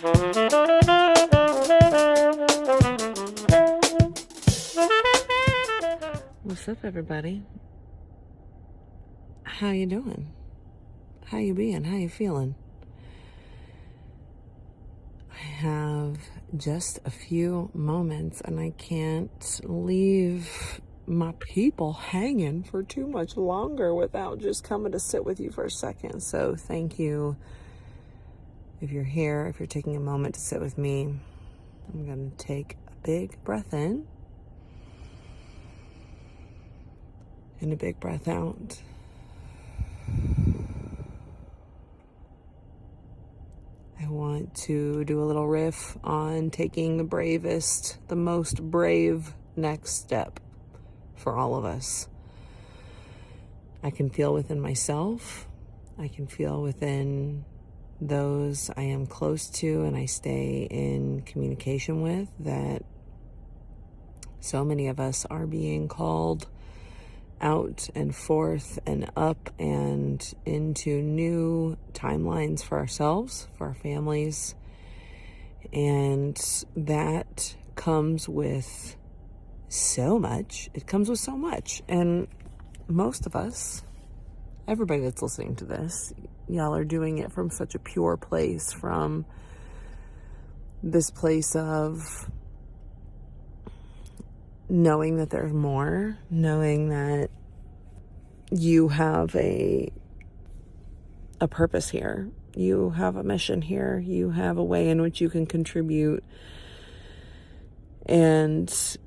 What's up, everybody? How you doing? How you being? How you feeling? I have just a few moments and I can't leave my people hanging for too much longer without just coming to sit with you for a second. So thank you. If you're here, if you're taking a moment to sit with me, I'm going to take a big breath in and a big breath out. I want to do a little riff on taking the most brave next step for all of us. I can feel within myself, I can feel within those I am close to and I stay in communication with, that so many of us are being called out and forth and up and into new timelines for ourselves, for our families. And that comes with so much. It comes with so much. And most of us, everybody that's listening to this, y'all are doing it from such a pure place, from this place of knowing that there's more, knowing that you have a purpose here, you have a mission here, you have a way in which you can contribute, and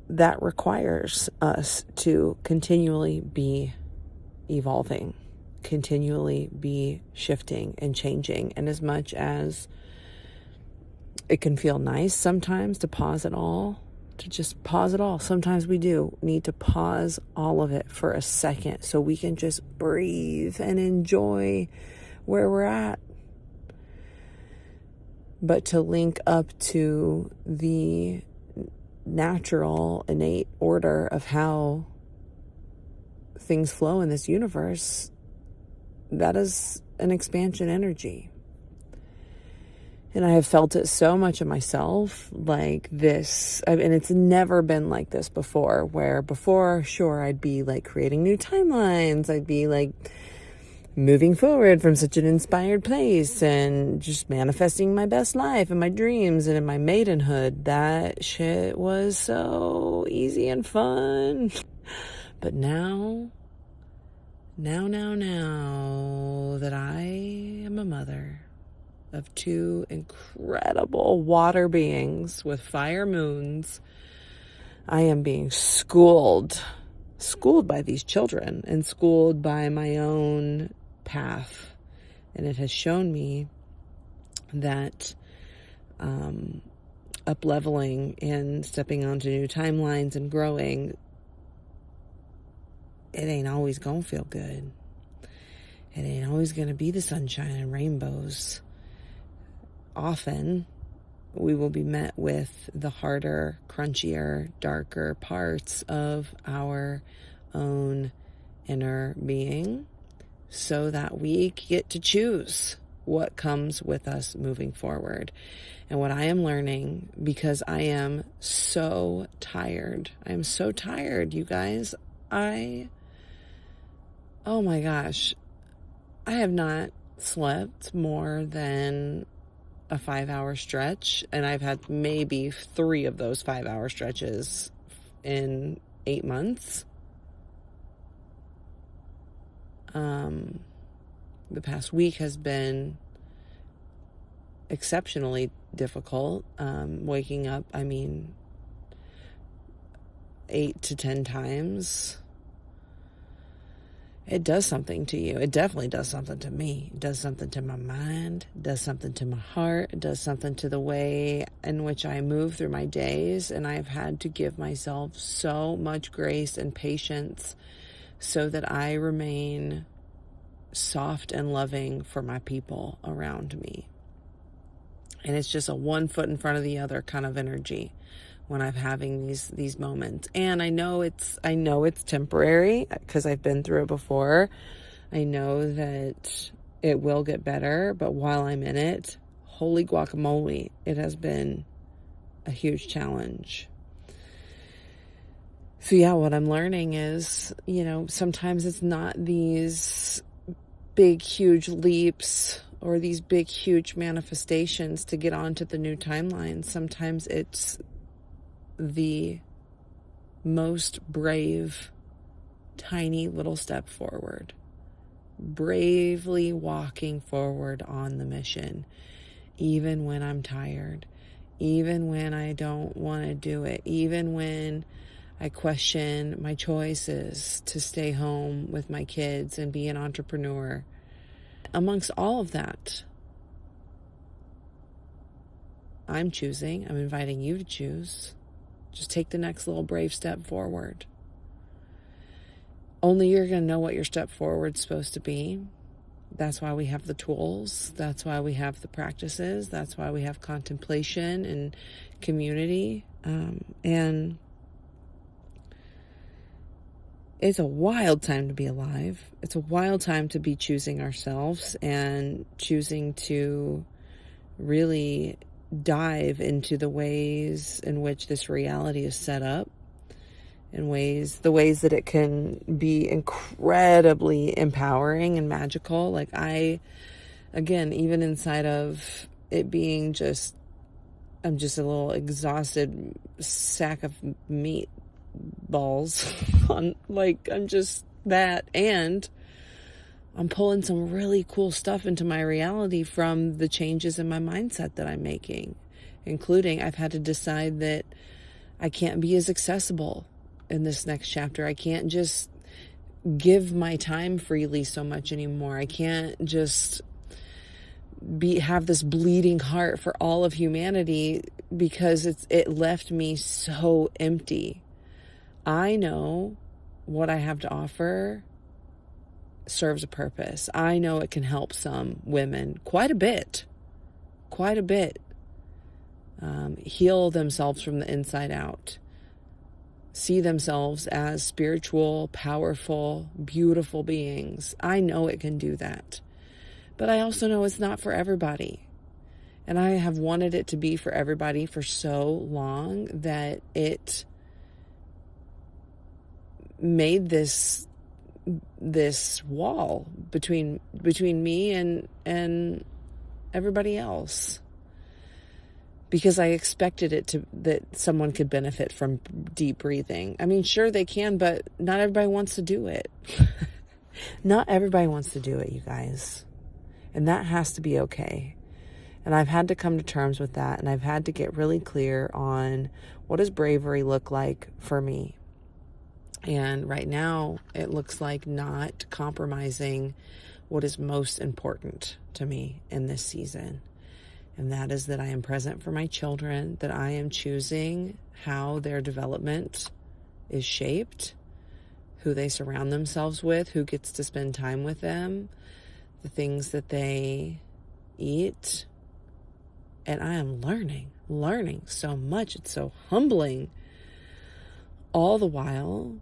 that requires us to continually be evolving, continually be shifting and changing. And as much as it can feel nice sometimes to pause it all, to just pause it all. Sometimes we do need to pause all of it for a second so we can just breathe and enjoy where we're at. But to link up to the natural, innate order of how things flow in this universe, that is an expansion energy. And I have felt it so much of myself, like this, and it's never been like this before, where before, sure, I'd be like creating new timelines, I'd be like moving forward from such an inspired place and just manifesting my best life and my dreams and in my maidenhood. That shit was so easy and fun. But now that I am a mother of two incredible water beings with fire moons, I am being schooled by these children and schooled by my own path. And it has shown me that up-leveling and stepping onto new timelines and growing, it ain't always gonna feel good. It ain't always gonna be the sunshine and rainbows. Often we will be met with the harder, crunchier, darker parts of our own inner being, so that we get to choose what comes with us moving forward. And what I am learning, because I am so tired, you guys. Oh my gosh, I have not slept more than a 5-hour stretch, and I've had maybe 3 of those 5-hour stretches in 8 months. The past week has been exceptionally difficult. Waking up, 8 to 10 times. It does something to you. It definitely does something to me. It does something to my mind. It does something to my heart. It does something to the way in which I move through my days. And I've had to give myself so much grace and patience so that I remain soft and loving for my people around me. And it's just a one foot in front of the other kind of energy when I'm having these moments. And I know it's temporary because I've been through it before. I know that it will get better, but while I'm in it, holy guacamole, it has been a huge challenge. So yeah, what I'm learning is, sometimes it's not these big, huge leaps or these big, huge manifestations to get onto the new timeline. Sometimes it's the most brave, tiny little step forward. Bravely walking forward on the mission, even when I'm tired, even when I don't want to do it, even when I question my choices to stay home with my kids and be an entrepreneur. Amongst all of that, I'm inviting you to choose. Just take the next little brave step forward. Only you're going to know what your step forward's supposed to be. That's why we have the tools. That's why we have the practices. That's why we have contemplation and community. And it's a wild time to be alive. It's a wild time to be choosing ourselves and choosing to really dive into the ways in which this reality is set up, in the ways that it can be incredibly empowering and magical. Like again, even inside of it being I'm just a little exhausted sack of meat balls I'm just that, and I'm pulling some really cool stuff into my reality from the changes in my mindset that I'm making, including I've had to decide that I can't be as accessible in this next chapter. I can't just give my time freely so much anymore. I can't just have this bleeding heart for all of humanity because it left me so empty. I know what I have to offer serves a purpose. I know it can help some women quite a bit, heal themselves from the inside out, see themselves as spiritual, powerful, beautiful beings. I know it can do that. But I also know it's not for everybody. And I have wanted it to be for everybody for so long that it made this wall between me and everybody else, because I expected that someone could benefit from deep breathing. I mean, sure they can, but not everybody wants to do it. Not everybody wants to do it, you guys. And that has to be okay. And I've had to come to terms with that, and I've had to get really clear on what does bravery look like for me. And right now, it looks like not compromising what is most important to me in this season. And that is that I am present for my children, that I am choosing how their development is shaped, who they surround themselves with, who gets to spend time with them, the things that they eat. And I am learning so much. It's so humbling. All the while,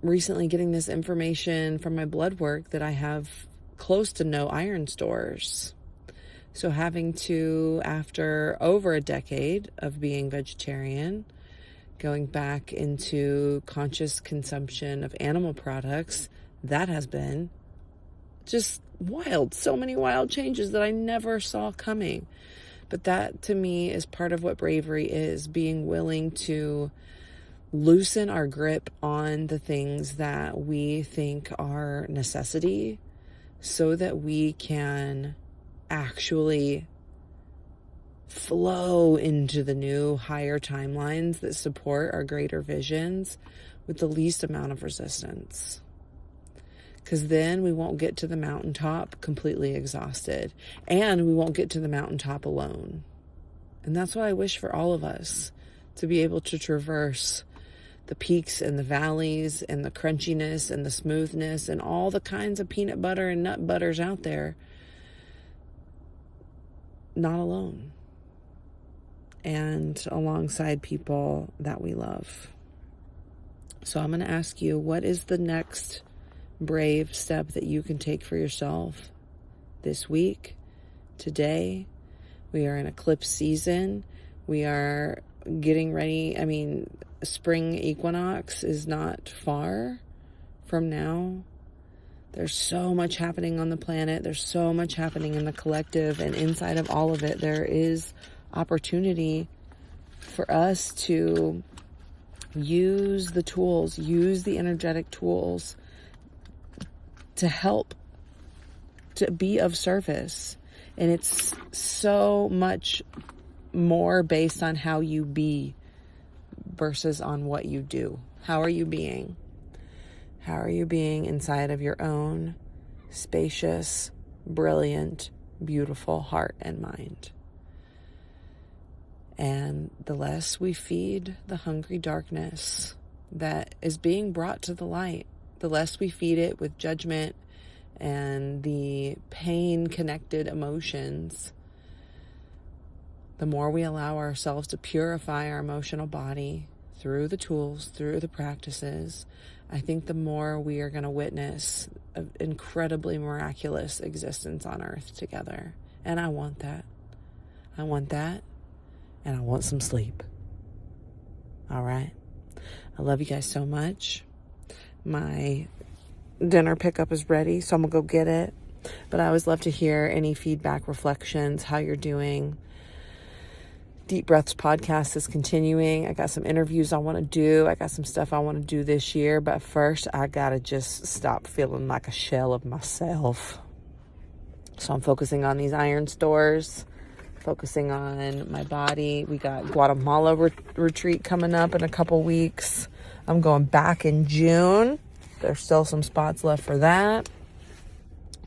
recently getting this information from my blood work that I have close to no iron stores. So having to, after over a decade of being vegetarian, going back into conscious consumption of animal products, that has been just wild. So many wild changes that I never saw coming. But that, to me, is part of what bravery is, being willing to loosen our grip on the things that we think are necessity so that we can actually flow into the new higher timelines that support our greater visions with the least amount of resistance. Because then we won't get to the mountaintop completely exhausted, and we won't get to the mountaintop alone. And that's what I wish for all of us, to be able to traverse the peaks and the valleys and the crunchiness and the smoothness and all the kinds of peanut butter and nut butters out there, not alone, and alongside people that we love. So I'm going to ask you, what is the next brave step that you can take for yourself this week, today. We are in eclipse season. We are getting ready. Spring equinox is not far from now. There's so much happening on the planet. There's so much happening in the collective, and inside of all of it, there is opportunity for us to use the tools, use the energetic tools to help, to be of service. And it's so much more based on how you be versus on what you do. How are you being? How are you being inside of your own spacious, brilliant, beautiful heart and mind? And the less we feed the hungry darkness that is being brought to the light, the less we feed it with judgment and the pain-connected emotions, the more we allow ourselves to purify our emotional body through the tools, through the practices, I think the more we are going to witness an incredibly miraculous existence on earth together. And I want that. I want that. And I want some sleep. All right. I love you guys so much. My dinner pickup is ready, so I'm going to go get it. But I always love to hear any feedback, reflections, how you're doing. Deep Breaths podcast is continuing. I got some interviews I want to do. I got some stuff I want to do this year. But first, I got to just stop feeling like a shell of myself. So I'm focusing on these iron stores, focusing on my body. We got Guatemala retreat coming up in a couple weeks. I'm going back in June. There's still some spots left for that.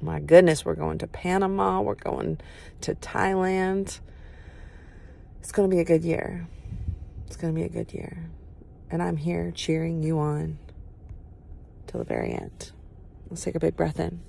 My goodness, we're going to Panama. We're going to Thailand. It's going to be a good year. It's going to be a good year. And I'm here cheering you on till the very end. Let's take a big breath in.